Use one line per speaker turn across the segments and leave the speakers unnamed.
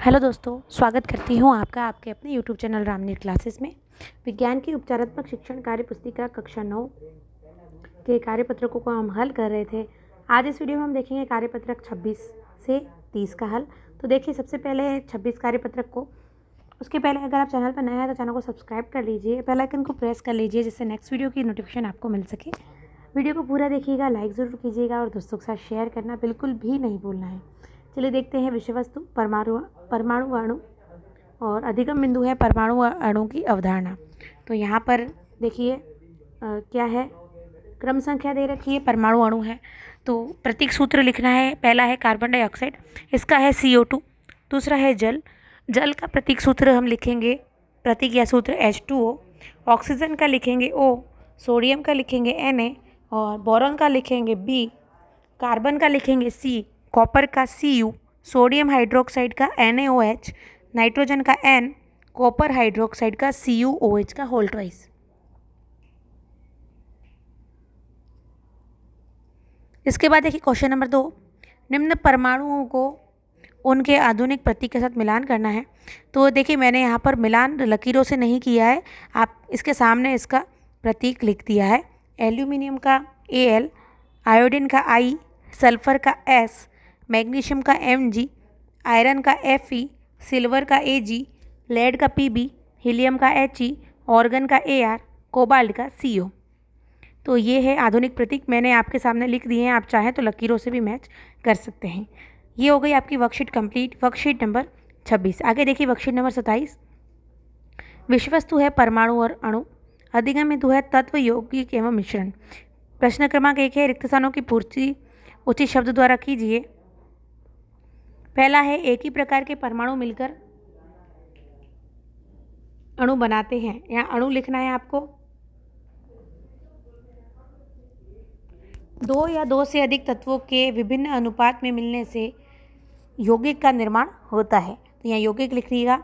Hello दोस्तों, स्वागत करती हूँ आपका आपके अपने यूट्यूब चैनल रामनीर क्लासेस में। विज्ञान की उपचारात्मक शिक्षण कार्य पुस्तिका कक्षा 9 के कार्यपत्रकों को हम हल कर रहे थे। आज इस वीडियो में हम देखेंगे कार्यपत्रक 26 से 30 का हल। तो देखिए, सबसे पहले 26 कार्यपत्रक को, उसके पहले अगर आप चैनल पर नए हैं तो चैनल को सब्सक्राइब कर लीजिए, बेल आइकन को प्रेस कर लीजिए जिससे नेक्स्ट वीडियो की नोटिफिकेशन आपको मिल सके। वीडियो को पूरा देखिएगा, लाइक ज़रूर कीजिएगा और दोस्तों के साथ शेयर करना बिल्कुल भी नहीं भूलना है। चलिए देखते हैं विषय वस्तु परमाणु अणु और अधिगम बिंदु है परमाणु अणु की अवधारणा। तो यहाँ पर देखिए क्या है, क्रम संख्या दे रखी है, परमाणु अणु है तो प्रतीक सूत्र लिखना है। पहला है कार्बन डाइऑक्साइड, इसका है CO2। दूसरा है जल, जल का प्रतीक सूत्र हम लिखेंगे, प्रतीक या सूत्र H2O। ऑक्सीजन का लिखेंगे O, सोडियम का लिखेंगे Na और बोरॉन का लिखेंगे B, कार्बन का लिखेंगे C, कॉपर का Cu, सोडियम हाइड्रोक्साइड का NaOH, नाइट्रोजन का N, कॉपर हाइड्रोक्साइड का CuOH का होल ट्वाइस। इसके बाद देखिए क्वेश्चन नंबर 2, निम्न परमाणुओं को उनके आधुनिक प्रतीक के साथ मिलान करना है। तो देखिए, मैंने यहाँ पर मिलान लकीरों से नहीं किया है, आप इसके सामने इसका प्रतीक लिख दिया है। एल्यूमिनियम का Al, आयोडीन का I, सल्फर का S, मैग्नीशियम का Mg, आयरन का Fe, सिल्वर का Ag, लेड का Pb, हीलियम का He, ऑर्गन का Ar, कोबाल्ट का Co। तो ये है आधुनिक प्रतीक, मैंने आपके सामने लिख दिए हैं, आप चाहें तो लकीरों से भी मैच कर सकते हैं। ये हो गई आपकी वर्कशीट कंप्लीट, वर्कशीट नंबर 26। आगे देखिए वर्कशीट नंबर 27। विषय वस्तु है परमाणु और अणु, अधिगम बिंदु है तत्व, यौगिक एवं मिश्रण। प्रश्न क्रमांक 1 है, रिक्त स्थानों की पूर्ति उचित शब्द द्वारा कीजिए। पहला है, एक ही प्रकार के परमाणु मिलकर अणु बनाते हैं। यहाँ अणु लिखना है आपको। 2 या 2 से अधिक तत्वों के विभिन्न अनुपात में मिलने से यौगिक का निर्माण होता है, तो यहाँ यौगिक लिख लीजिएगा।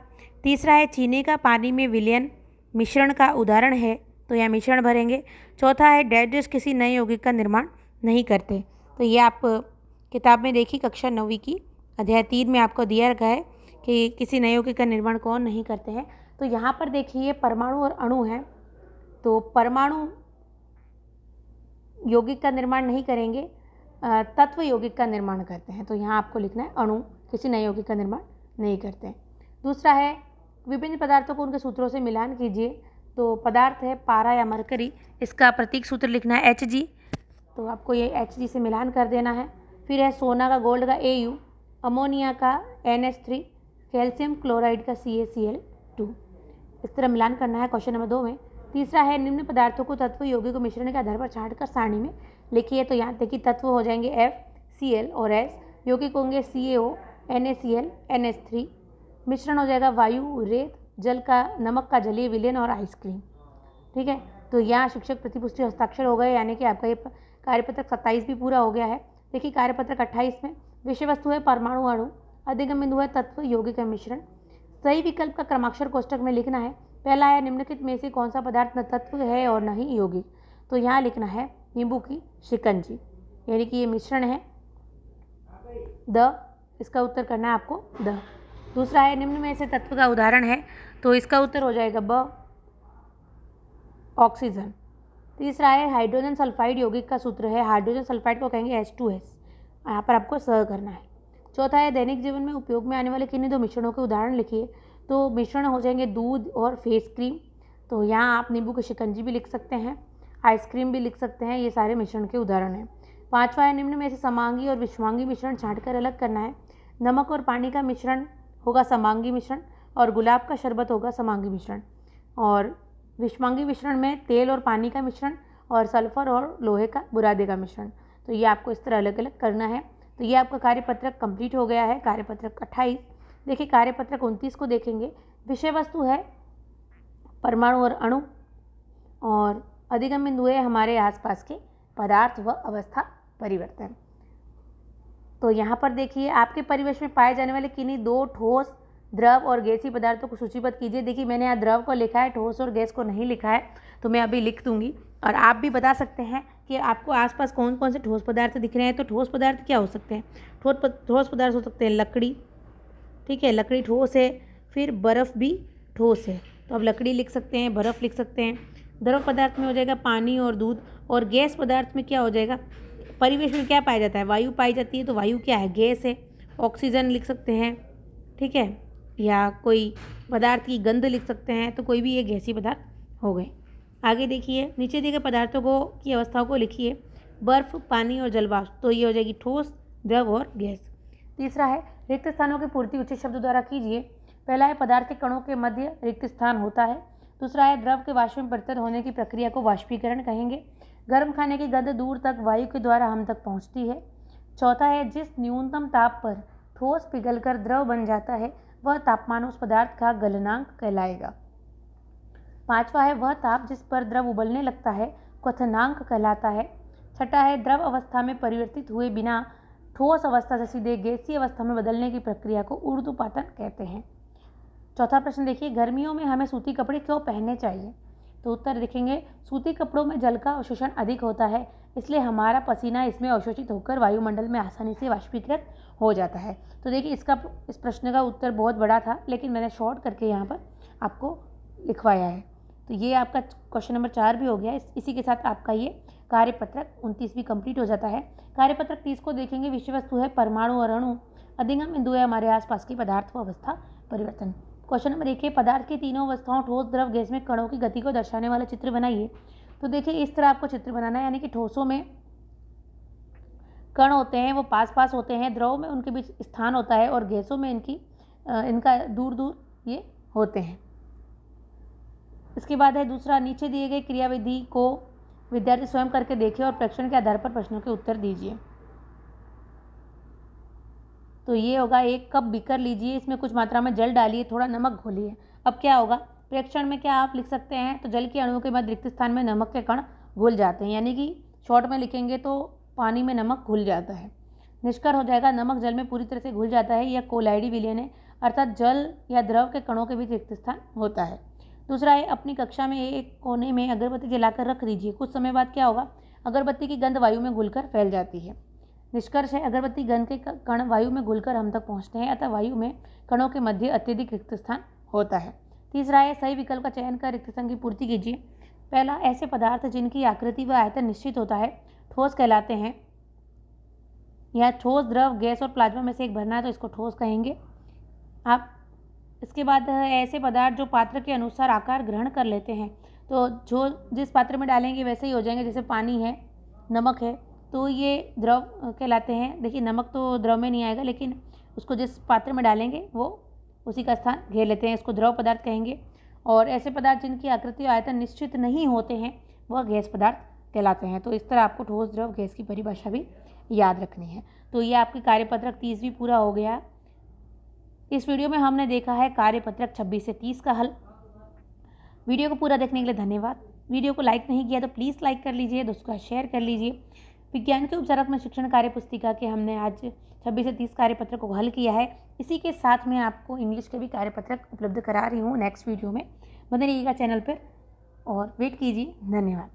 तीसरा है, चीनी का पानी में विलयन मिश्रण का उदाहरण है, तो यहाँ मिश्रण भरेंगे। चौथा है, डैश किसी नए यौगिक का निर्माण नहीं करते। तो ये आप किताब में देखिए, कक्षा 9वीं की अध्याय 3 में आपको दिया रखा है कि किसी नए यौगिक का निर्माण कौन नहीं करते हैं। तो यहाँ पर देखिए परमाणु और अणु है, तो परमाणु यौगिक का निर्माण नहीं करेंगे, तत्व यौगिक का निर्माण करते हैं। तो यहाँ आपको लिखना है अणु किसी नए यौगिक का निर्माण नहीं करते हैं। दूसरा है, विभिन्न पदार्थों को उनके सूत्रों से मिलान कीजिए। तो पदार्थ है पारा या मरकरी, इसका प्रतीक सूत्र लिखना है Hg, तो आपको ये Hg से मिलान कर देना है। फिर है सोना का गोल्ड का Au, अमोनिया का NH3, कैल्शियम क्लोराइड का CaCl2। इस तरह मिलान करना है क्वेश्चन नंबर 2 में। तीसरा है, निम्न पदार्थों को तत्व यौगिक को मिश्रण के आधार पर छांटकर सारणी में लिखिए। तो यहाँ देखिए तत्व हो जाएंगे FCl और S, यौगिक होंगे CaO, NaCl, NH3, मिश्रण हो जाएगा वायु, रेत, जल का, नमक का जलीय विलयन और आइसक्रीम। ठीक है, तो यहाँ शिक्षक प्रतिपुष्टि हस्ताक्षर हो गए, यानी कि आपका ये कार्यपत्रक 27 भी पूरा हो गया है। देखिए कार्यपत्रक 28 में विषय वस्तु है परमाणु अणु, अधिगम बिंदु है तत्व, यौगिक मिश्रण। सही विकल्प का क्रमाक्षर कोष्टक में लिखना है। पहला है, निम्नलिखित में से कौन सा पदार्थ न तत्व है और न ही यौगिक। तो यहाँ लिखना है नींबू की शिकंजी, यानी कि ये मिश्रण है द, इसका उत्तर करना है आपको द। दूसरा है, निम्न में से तत्व का उदाहरण है, तो इसका उत्तर हो जाएगा ब, ऑक्सीजन। तीसरा है, हाइड्रोजन सल्फाइड यौगिक का सूत्र है, हाइड्रोजन सल्फाइड को कहेंगे H2S, यहाँ पर आपको स करना है। चौथा है, दैनिक जीवन में उपयोग में आने वाले किन्हीं 2 मिश्रणों के उदाहरण लिखिए। तो मिश्रण हो जाएंगे दूध और फेस क्रीम, तो यहाँ आप नींबू की शिकंजी भी लिख सकते हैं, आइसक्रीम भी लिख सकते हैं, ये सारे मिश्रण के उदाहरण हैं। पांचवा है, निम्न में से समांगी और विषमांगी मिश्रण छांटकर अलग करना है। नमक और पानी का मिश्रण होगा समांगी मिश्रण और गुलाब का शरबत होगा समांगी मिश्रण, और विषमांगी मिश्रण में तेल और पानी का मिश्रण और सल्फर और लोहे का बुरादे का मिश्रण। तो ये आपको इस तरह अलग अलग करना है। तो ये आपका कार्यपत्रक कंप्लीट हो गया है, कार्यपत्रक 28। देखिए कार्यपत्रक 29 को देखेंगे। विषय वस्तु है परमाणु और अणु और अधिगम बिंदु है हमारे आसपास के पदार्थ व अवस्था परिवर्तन। तो यहाँ पर देखिए, आपके परिवेश में पाए जाने वाले किन्हीं 2 ठोस, द्रव और गैसीय पदार्थों को सूचीबद्ध कीजिए। देखिए मैंने यहाँ द्रव को लिखा है, ठोस और गैस को नहीं लिखा है, तो मैं अभी लिख दूंगी और आप भी बता सकते हैं कि आपको आसपास कौन कौन से ठोस पदार्थ दिख रहे हैं। तो ठोस पदार्थ क्या हो सकते हैं? ठोस पदार्थ हो सकते हैं लकड़ी, ठीक है, लकड़ी ठोस है, फिर बर्फ़ भी ठोस है, तो अब लकड़ी लिख सकते हैं, बर्फ़ लिख सकते हैं। द्रव पदार्थ में हो जाएगा पानी और दूध, और गैस पदार्थ में क्या हो जाएगा, परिवेश में क्या पाया जाता है, वायु पाई जाती है, तो वायु क्या है, गैस है, ऑक्सीजन लिख सकते हैं, ठीक है, या कोई पदार्थ की गंध लिख सकते हैं, तो कोई भी ये गैसीय पदार्थ हो गए। आगे देखिए, नीचे दिए गए पदार्थों को की अवस्थाओं को लिखिए, बर्फ, पानी और जलवाष्प, तो ये हो जाएगी ठोस, द्रव और गैस। तीसरा है रिक्त स्थानों की पूर्ति उचित शब्द द्वारा कीजिए। पहला है पदार्थ के कणों के मध्य रिक्त स्थान होता है। दूसरा है द्रव के वाष्प में परिवर्तित होने की प्रक्रिया को वाष्पीकरण कहेंगे। गर्म खाने की गंध दूर तक वायु के द्वारा हम तक पहुंचती है। चौथा है जिस न्यूनतम ताप पर ठोस पिघलकर द्रव बन जाता है वह तापमान उस पदार्थ का गलनांक कहलाएगा। पांचवा है वह ताप जिस पर द्रव उबलने लगता है क्वथनांक कहलाता है। छठा है द्रव अवस्था में परिवर्तित हुए बिना ठोस अवस्था से सीधे गैसीय अवस्था में बदलने की प्रक्रिया को ऊर्ध्वपातन कहते हैं। चौथा प्रश्न देखिए, गर्मियों में हमें सूती कपड़े क्यों पहनने चाहिए? तो उत्तर देखेंगे, सूती कपड़ों में जल का अवशोषण अधिक होता है, इसलिए हमारा पसीना इसमें अवशोषित होकर वायुमंडल में आसानी से वाष्पीकृत हो जाता है। तो देखिए इस प्रश्न का उत्तर बहुत बड़ा था, लेकिन मैंने शॉर्ट करके यहाँ पर आपको लिखवाया है। तो ये आपका क्वेश्चन नंबर 4 भी हो गया। इसी के साथ आपका ये कार्यपत्रक 29 भी कंप्लीट हो जाता है। कार्यपत्रक 30 को देखेंगे, विषय वस्तु है परमाणु और अणु, अधिगम बिंदु है हमारे आसपास की पदार्थ व अवस्था परिवर्तन। क्वेश्चन नंबर 1 है पदार्थ की तीनों अवस्थाओं ठोस, द्रव, गैस में कणों की गति को दर्शाने वाला चित्र बनाइए। तो देखिए इस तरह आपको चित्र बनाना है, यानी कि ठोसों में कण होते हैं वो पास पास होते हैं, द्रव में उनके बीच स्थान होता है, और गैसों में इनका दूर दूर ये होते हैं। इसके बाद है दूसरा, नीचे दिए गए क्रियाविधि को विद्यार्थी स्वयं करके देखें और परीक्षण के आधार पर प्रश्नों के उत्तर दीजिए। तो ये होगा, 1 कप बीकर लीजिए, इसमें कुछ मात्रा में जल डालिए, थोड़ा नमक घोलिए। अब क्या होगा, प्रेक्षण में क्या आप लिख सकते हैं, तो जल के अणुओं के मध्य रिक्त स्थान में नमक के कण घुल जाते हैं, यानी कि शॉर्ट में लिखेंगे तो पानी में नमक घुल जाता है। निष्कर्ष हो जाएगा, नमक जल में पूरी तरह से घुल जाता है, यह कोलाइडी विलयन है, अर्थात जल या द्रव के कणों के बीच रिक्त स्थान होता है। दूसरा है अपनी कक्षा में एक कोने में अगरबत्ती जलाकर रख दीजिए, कुछ समय बाद क्या होगा, अगरबत्ती की गंध वायु में घुलकर फैल जाती है। निष्कर्ष है अगरबत्ती गंध के कण वायु में घुलकर हम तक पहुंचते हैं, अतः वायु में कणों के मध्य अत्यधिक रिक्त स्थान होता है। तीसरा है सही विकल्प का चयन कर रिक्त स्थान की पूर्ति कीजिए। पहला, ऐसे पदार्थ जिनकी आकृति व आयतन निश्चित होता है ठोस कहलाते हैं। यह ठोस, द्रव, गैस और प्लाज्मा में से एक भरना है तो इसको ठोस कहेंगे आप। इसके बाद ऐसे पदार्थ जो पात्र के अनुसार आकार ग्रहण कर लेते हैं, तो जो जिस पात्र में डालेंगे वैसे ही हो जाएंगे, जैसे पानी है, नमक है, तो ये द्रव कहलाते हैं। देखिए नमक तो द्रव में नहीं आएगा, लेकिन उसको जिस पात्र में डालेंगे वो उसी का स्थान घेर लेते हैं, इसको द्रव पदार्थ कहेंगे। और ऐसे पदार्थ जिनकी आकृति और आयतन निश्चित नहीं होते हैं वह गैस पदार्थ कहलाते हैं। तो इस तरह आपको ठोस, द्रव, गैस की परिभाषा भी याद रखनी है। तो ये आपकी कार्यपत्रक 30 भी पूरा हो गया। इस वीडियो में हमने देखा है कार्यपत्रक 26 से 30 का हल। वीडियो को पूरा देखने के लिए धन्यवाद। वीडियो को लाइक नहीं किया तो प्लीज़ लाइक कर लीजिए, दोस्तों का शेयर कर लीजिए। विज्ञान के उपचारात्मक शिक्षण कार्य पुस्तिका के हमने आज 26 से 30 कार्यपत्रक को हल किया है। इसी के साथ मैं आपको इंग्लिश के भी कार्यपत्रक उपलब्ध करा रही हूँ नेक्स्ट वीडियो में। बने रहिएगा चैनल पर और वेट कीजिए। धन्यवाद।